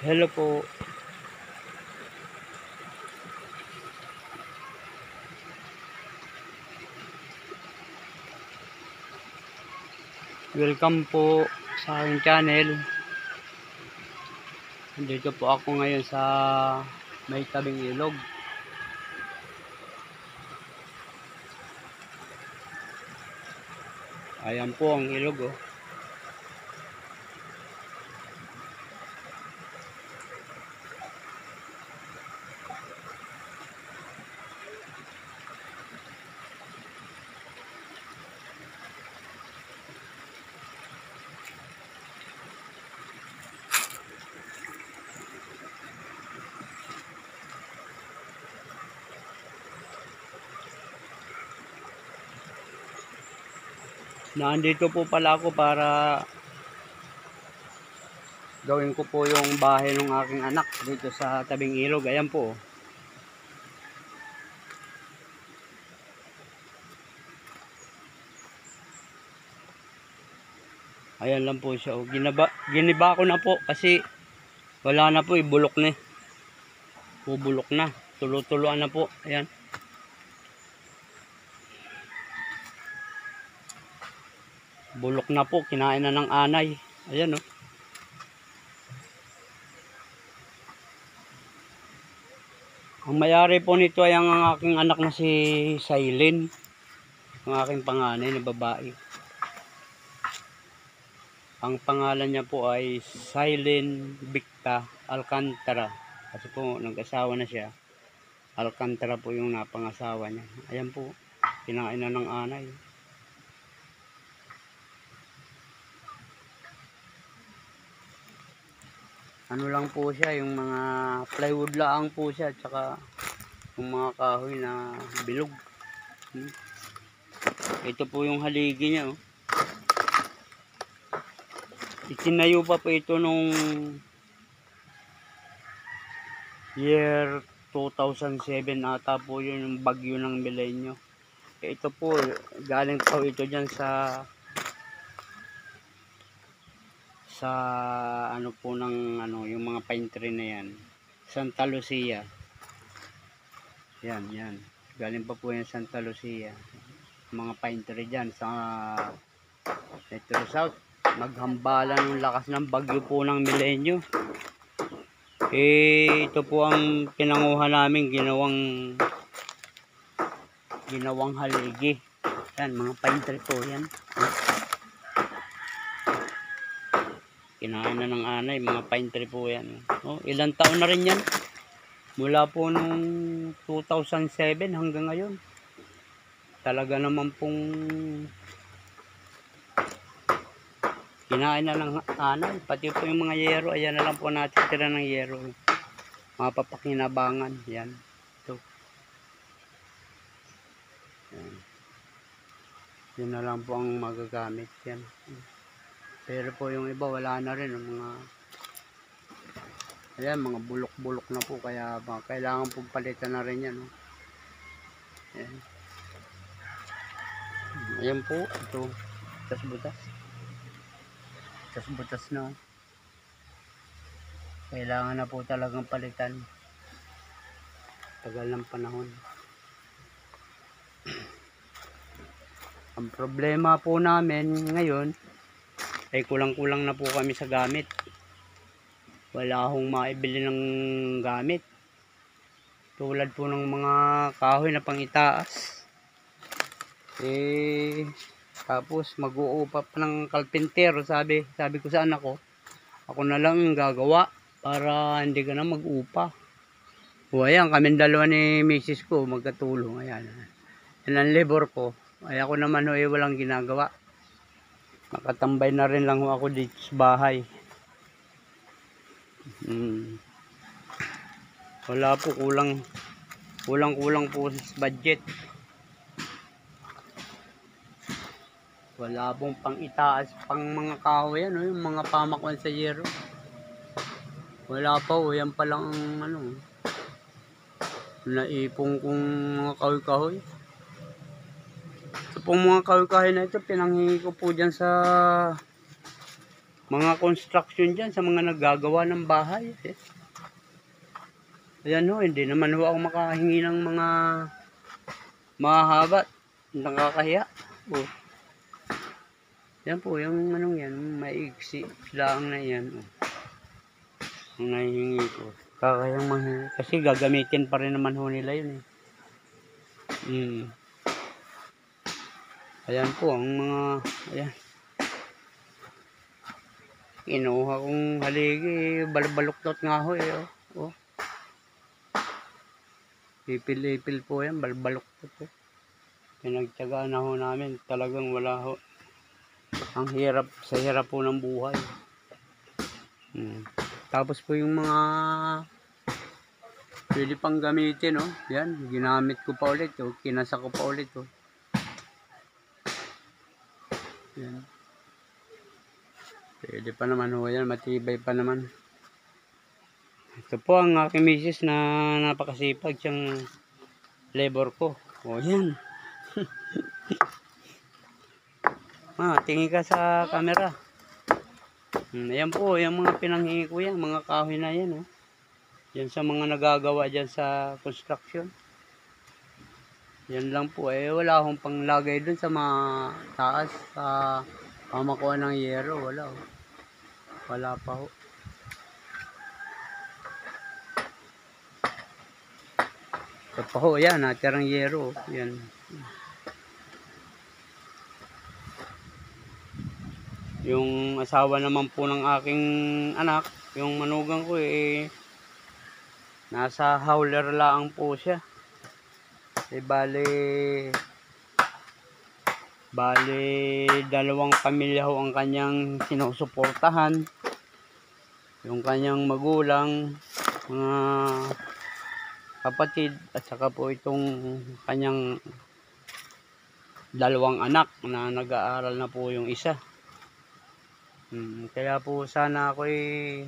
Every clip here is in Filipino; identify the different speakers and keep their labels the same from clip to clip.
Speaker 1: Hello po. Welcome po sa aking channel. Dito po ako ngayon sa may tabing ilog. Ayan po ang ilog oh. Nandito po pala ako para gawin ko po yung bahay ng aking anak dito sa tabing ilog. Ayan po. Ayan lang po siya. Giniba ko na po kasi wala na po, bulok na. Bubulok na. Tulo-tuloan na po. Ayan. Bulok na po, kinain na ng anay. Ayan oh. Ang mayari po nito ay ang aking anak na si Sailin. Ang aking panganay na babae. Ang pangalan niya po ay Sailin Victa Alcantara. Kasi po nag-asawa na siya. Alcantara po yung napangasawa niya. Ayan po, kinain na ng anay. Ano lang po siya, yung mga plywood lang po siya, tsaka yung mga kahoy na bilog. Ito po yung haligi niya oh. Itinayo pa po ito nung year 2007 ata po yun, yung bagyo ng Milenyo. Ito po, galing po ito dyan sa ano po ng ano, yung mga pine tree na yan, Santa Lucia. Yan. Galing pa po yan Santa Lucia. Mga pine tree dyan sa Metro South. Naghambalan ng lakas ng bagyo po ng Milenyo. Ito po ang pinanguha namin, ginawang haligi. Yan, mga pine tree po yan. Kinain na ng anay, mga pine tree po yan. Oh, ilang taon na rin yan. Mula po nung 2007 hanggang ngayon. Talaga naman pong kinain na ng anay. Pati po yung mga yero, ayan na lang po natitira ng yero. Mga papakinabangan, yan. Ito. Yan. Yan na lang po ang magagamit yan. Pero po yung iba wala na rin yung mga ayan, mga bulok-bulok na po, kaya kailangan pong palitan na rin yan oh. Ayan po, ito butas na. Kailangan na po talagang palitan. Tagal ng panahon. Ang problema po namin ngayon ay kulang-kulang na po kami sa gamit. Wala akong maibili ng gamit. Tulad po ng mga kahoy na pangitaas. Tapos mag-uupa pa ng carpenter. Sabi ko sa anak ko, ako na lang gagawa para hindi ka na mag-upa. O ayan, kaming dalawa ni misis ko magkatulong. Ayan. Yan ang labor ko. Ay ako naman ho, walang ginagawa. Nakatambay na rin lang ho ako dito sa bahay. Wala po, kulang po sa budget. Wala pong pang itaas, pang mga kahoy yan, yung mga pamakwan sa yero. Wala pa ho, yan pa lang ano, naipong kong mga kahoy-kahoy. Ito pong mga kahoy-kahoy na ito, pinanghingi ko po dyan sa mga construction dyan sa mga naggagawa ng bahay. Ayan ho, hindi naman ho ako makahingi ng mga mahaba. Nakakahiya. Oh. Yan po, yung anong yan, maiksi lang na yan. Oh. Ang nahihingi ko. Kakayang mahingi. Kasi gagamitin pa rin naman ho nila yun eh. Ayan po, ang mga, ayan. Kinuha kong haligi, balbaluktot nga ho eh. Oh. Ipil-ipil po yan, balbaluktot po. Pinagtyagaan na ho namin, talagang wala ho. Ang hirap, sa hirap po ng buhay. Tapos po yung mga pwede pang gamitin, oh. Yan, ginamit ko pa ulit, oh. Kinasa ko pa ulit, oh. Yan. Pwede pa naman, oh. Yan, matibay pa naman. Ito po ang aking misis na napakasipag siyang labor ko. Oh, yan. Tingin ka sa camera. Ayan po, yung mga pinanghingi ko yan, mga kahoy na yan, oh. Yan sa mga nagagawa dyan sa construction. Yan lang po, wala akong panglagay dun sa mga taas, sa pamakuha ng yero, wala, oh. Wala pa ho. Ito pa ho, yan, natirang yero, yan. Yung asawa naman po ng aking anak, yung manugang ko nasa howler lang po siya. Bali dalawang pamilya ho ang kanyang sinusuportahan. Yung kanyang magulang, mga kapatid, at saka po itong kanyang dalawang anak na nag-aaral na po yung isa. Kaya po sana ako'y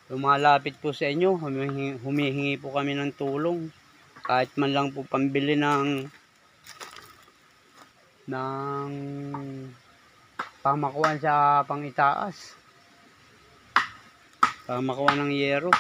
Speaker 1: lumalapit po sa inyo, humihingi po kami ng tulong, kahit man lang po pambili ng pamakuan sa pangitaas, pamakuan ng yero.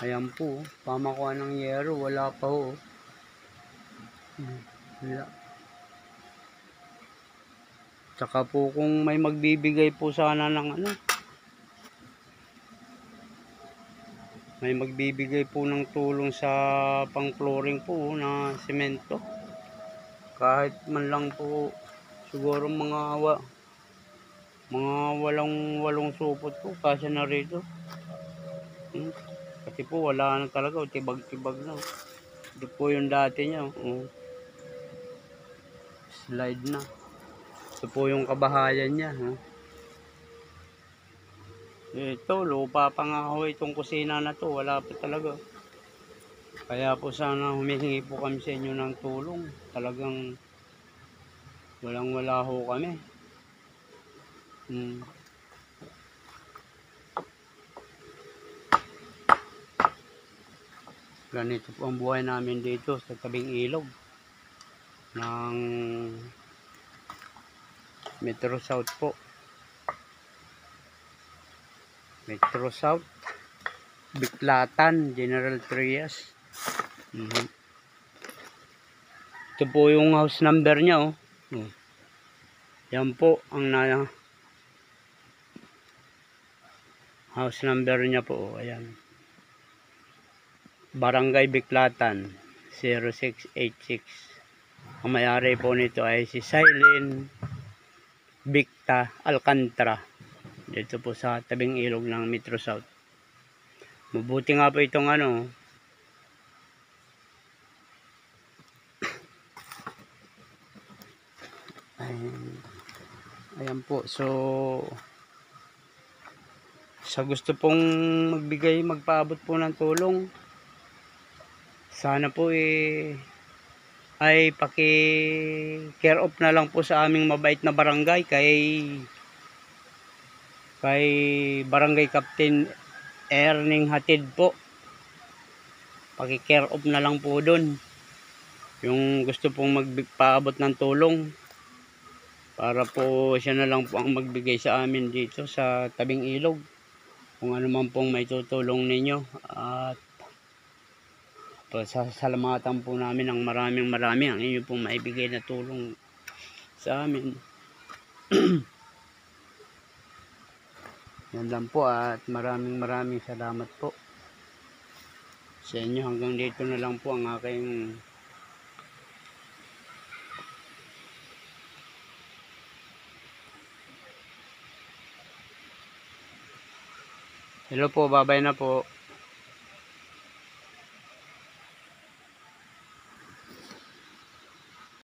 Speaker 1: Ayan po, pamakuan ng yero, wala pa ho. Wala. Tsaka po kung may magbibigay po sana ng may magbibigay po ng tulong sa pang-flooring po na semento, kahit man lang po siguro mga walong supot po kasi na rito. Kasi po wala na talaga, tibag-tibag na. Ito po yung dati niya, slide na. Ito po yung kabahayan niya, Ito, lupa pa nga ho itong kusina na to, wala pa talaga. Kaya po sana humihingi po kami sa inyo ng tulong. Talagang walang-wala ho kami. Ganito po ang buhay namin dito sa tabing ilog ng Metro South po. Metro South, Biklatan, General Trias. Ito po yung house number niya, Yan po ang house number niya po, ayan. Barangay Biklatan 0686. Ang may-ari po nito ay si Silene Victa Alcantara, dito po sa tabing ilog ng Metro South. Mabuti nga po itong ayan po. So sa gusto pong magpaabot po ng tulong, sana po ay paki-care off na lang po sa aming mabait na barangay, kay Barangay Captain Erning Hatid po. Paki-care off na lang po doon yung gusto pong magpaabot ng tulong para po siya na lang po ang magbigay sa amin dito sa tabing ilog kung ano man pong may tutulong ninyo, at sasalamatan po namin ng maraming ang inyo pong maibigay na tulong sa amin. Yan lang po, at maraming salamat po sa inyo. Hanggang dito na lang po ang aking hello po, bye bye na po.